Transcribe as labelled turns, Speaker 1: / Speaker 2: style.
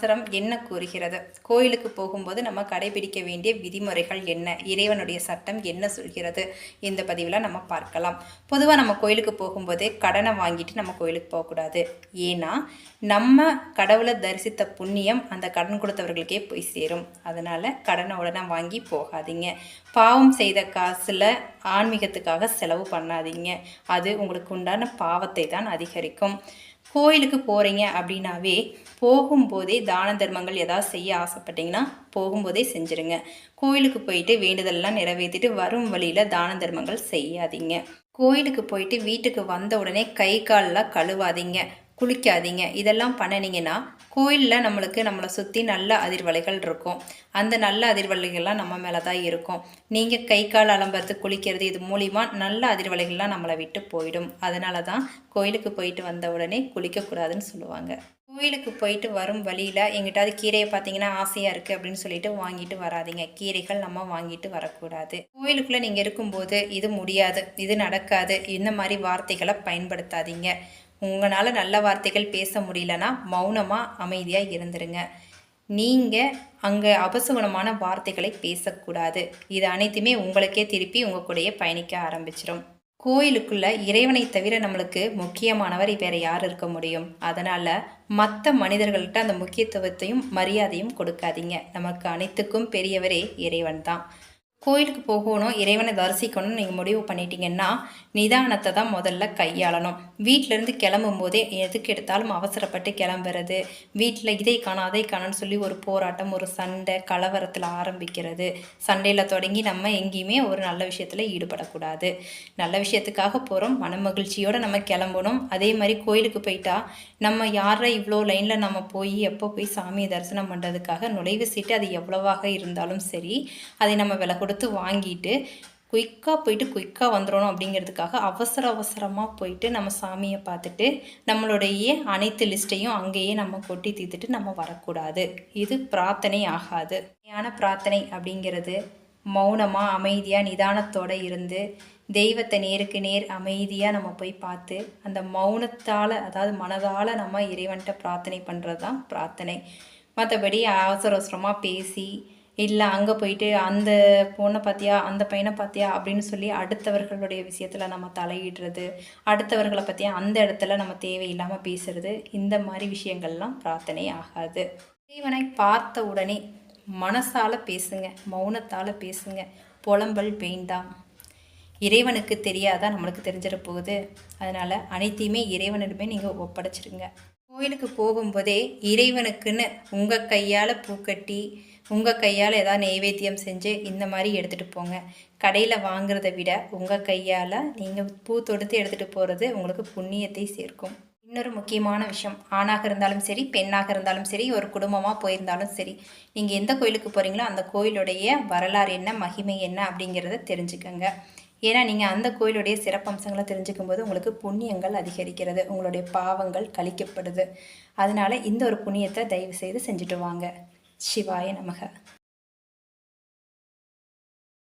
Speaker 1: சாஸ்திரம் என்ன கூறுகிறது? கோயிலுக்கு போகும்போது நம்ம கடைபிடிக்க வேண்டிய விதிமுறைகள் என்ன? இறைவனுடைய சட்டம் என்ன சொல்கிறது? இந்த பதிவில் நம்ம பார்க்கலாம். பொதுவாக நம்ம கோயிலுக்கு போகும்போதே கடனை வாங்கிட்டு நம்ம கோயிலுக்கு போகக்கூடாது. ஏன்னா நம்ம கடவுளை தரிசித்த புண்ணியம் அந்த கடன் கொடுத்தவர்களுக்கே போய் சேரும். அதனால் கடனை உடனே வாங்கி போகாதீங்க. பாவம் செய்த காசில் ஆன்மீகத்துக்காக செலவு பண்ணாதீங்க. அது உங்களுக்கு உண்டான பாவத்தை தான் அதிகரிக்கும். கோயிலுக்கு போகிறீங்க அப்படின்னாவே போகும்போதே தான தர்மங்கள் ஏதாவது செய்ய ஆசைப்பட்டீங்கன்னா போகும்போதே செஞ்சுருங்க. கோயிலுக்கு போயிட்டு வேண்டுதல்லாம் நிறைவேற்றிட்டு வரும் வழியில் தான தர்மங்கள் செய்யாதீங்க. கோயிலுக்கு போயிட்டு வீட்டுக்கு வந்த உடனே கை காலெலாம் கழுவாதீங்க, குளிக்காதீங்க. இதெல்லாம் பண்ணினீங்கன்னா கோயிலில் நம்மளை சுற்றி நல்ல அதிர்வலைகள் இருக்கும். அந்த நல்ல அதிர்வலைகள்லாம் நம்ம மேலே தான் இருக்கும். நீங்கள் கை கால் அலம்புறது, குளிக்கிறது, இது மூலிமா நல்ல அதிர்வலைகள்லாம் நம்மளை விட்டு போயிடும். அதனால தான் கோயிலுக்கு போயிட்டு வந்த உடனே குளிக்கக்கூடாதுன்னு சொல்லுவாங்க. கோயிலுக்கு போயிட்டு வரும் வழியில் எங்கிட்டாவது கீரையை பார்த்தீங்கன்னா ஆசையாக இருக்குது அப்படின்னு சொல்லிட்டு வாங்கிட்டு வராதிங்க. கீரைகள் நம்ம வாங்கிட்டு வரக்கூடாது. கோயிலுக்குள்ளே நீங்கள் இருக்கும்போது இது முடியாது, இது நடக்காது, இந்த மாதிரி வார்த்தைகளை பயன்படுத்தாதீங்க. உங்களால் நல்ல வார்த்தைகள் பேச முடியலன்னா மௌனமாக அமைதியாக இருந்துருங்க. நீங்கள் அங்கே அபசகுணமான வார்த்தைகளை பேசக்கூடாது. இது அனைத்துமே உங்களுக்கே திருப்பி உங்கள் கூடயே பயணிக்க ஆரம்பிச்சிடும். கோயிலுக்குள்ளே இறைவனை தவிர நம்மளுக்கு முக்கியமானவர் வேறு யார் இருக்க முடியும்? அதனால் மற்ற மனிதர்கள்ட்ட அந்த முக்கியத்துவத்தையும் மரியாதையும் கொடுக்காதீங்க. நமக்கு அனைத்துக்கும் பெரியவரே இறைவன் தான். கோயிலுக்கு போகணும், இறைவனை தரிசிக்கணும்னு நீங்கள் முடிவு பண்ணிட்டீங்கன்னா நிதானத்தை தான் முதல்ல கையாளணும். வீட்டிலேருந்து கிளம்பும் போதே எதுக்கு எடுத்தாலும் அவசரப்பட்டு கிளம்புறது, வீட்டில் இதை காணும் அதை காணும்னு சொல்லி ஒரு போராட்டம், ஒரு சண்டை, கலவரத்தில் ஆரம்பிக்கிறது. சண்டையில் தொடங்கி நம்ம எங்கேயுமே ஒரு நல்ல விஷயத்தில் ஈடுபடக்கூடாது. நல்ல விஷயத்துக்காக போகிறோம், மன மகிழ்ச்சியோடு நம்ம கிளம்பணும். அதே மாதிரி கோயிலுக்கு போயிட்டா நம்ம யாரை இவ்வளோ லைனில் நம்ம போய் எப்போ போய் சாமியை தரிசனம் பண்ணுறதுக்காக நுழைவு சீட்டு அது எவ்வளவாக இருந்தாலும் சரி அதை நம்ம விலை கொடுத்து வாங்கிட்டு குயிக்காக போயிட்டு குயிக்காக வந்துடணும் அப்படிங்கிறதுக்காக அவசரமாக போயிட்டு நம்ம சாமியை பார்த்துட்டு நம்மளுடைய அனைத்து லிஸ்ட்டையும் அங்கேயே நம்ம கொட்டி தீர்த்துட்டு நம்ம வரக்கூடாது. இது பிரார்த்தனை ஆகாது. பிரார்த்தனை அப்படிங்கிறது மௌனமாக அமைதியாக நிதானத்தோடு இருந்து தெய்வத்தை நேருக்கு நேர் அமைதியாக நம்ம போய் பார்த்து அந்த மௌனத்தால், அதாவது மனதால் நம்ம இறைவன்கிட்ட பிரார்த்தனை பண்ணுறது தான் பிரார்த்தனை. மற்றபடி அவசரமாக பேசி இல்லை அங்கே போயிட்டு அந்த பொண்ணை பார்த்தியா, அந்த பையனை பார்த்தியா அப்படின்னு சொல்லி அடுத்தவர்களுடைய விஷயத்தில் நம்ம தலையிடுறது, அடுத்தவர்களை பற்றியா அந்த இடத்துல நம்ம தேவையில்லாமல் பேசுறது, இந்த மாதிரி விஷயங்கள்லாம் பிரார்த்தனை ஆகாது. இறைவனை பார்த்த உடனே மனசால் பேசுங்க, மௌனத்தால் பேசுங்க. புலம்பல் வேண்டாம். இறைவனுக்கு தெரியாதான் நம்மளுக்கு தெரிஞ்சிட போகுது. அதனால் அனைத்தையுமே இறைவனிடமே நீங்கள் ஒப்படைச்சிடுங்க. கோயிலுக்கு போகும்போதே இறைவனுக்குன்னு உங்கள் கையால் பூக்கட்டி, உங்கள் கையால் ஏதாவது நெய்வேத்தியம் செஞ்சு இந்த மாதிரி எடுத்துகிட்டு போங்க. கடையில் வாங்குறத விட உங்கள் கையால் நீங்கள் பூ தொடுத்து எடுத்துகிட்டு போகிறது உங்களுக்கு புண்ணியத்தை சேர்க்கும். இன்னொரு முக்கியமான விஷயம், ஆணாக இருந்தாலும் சரி, பெண்ணாக இருந்தாலும் சரி, ஒரு குடும்பமாக போயிருந்தாலும் சரி, நீங்கள் எந்த கோயிலுக்கு போகிறீங்களோ அந்த கோயிலுடைய வரலாறு என்ன, மகிமை என்ன அப்படிங்கிறத தெரிஞ்சுக்கோங்க. ஏன்னா நீங்கள் அந்த கோயிலுடைய சிறப்பம்சங்களை தெரிஞ்சுக்கும் போது உங்களுக்கு புண்ணியங்கள் அதிகரிக்கிறது, உங்களுடைய பாவங்கள் கழிக்கப்படுது. அதனால் இந்த ஒரு புண்ணியத்தை தயவு செய்து செஞ்சுட்டு வாங்க. சிவாய நமக.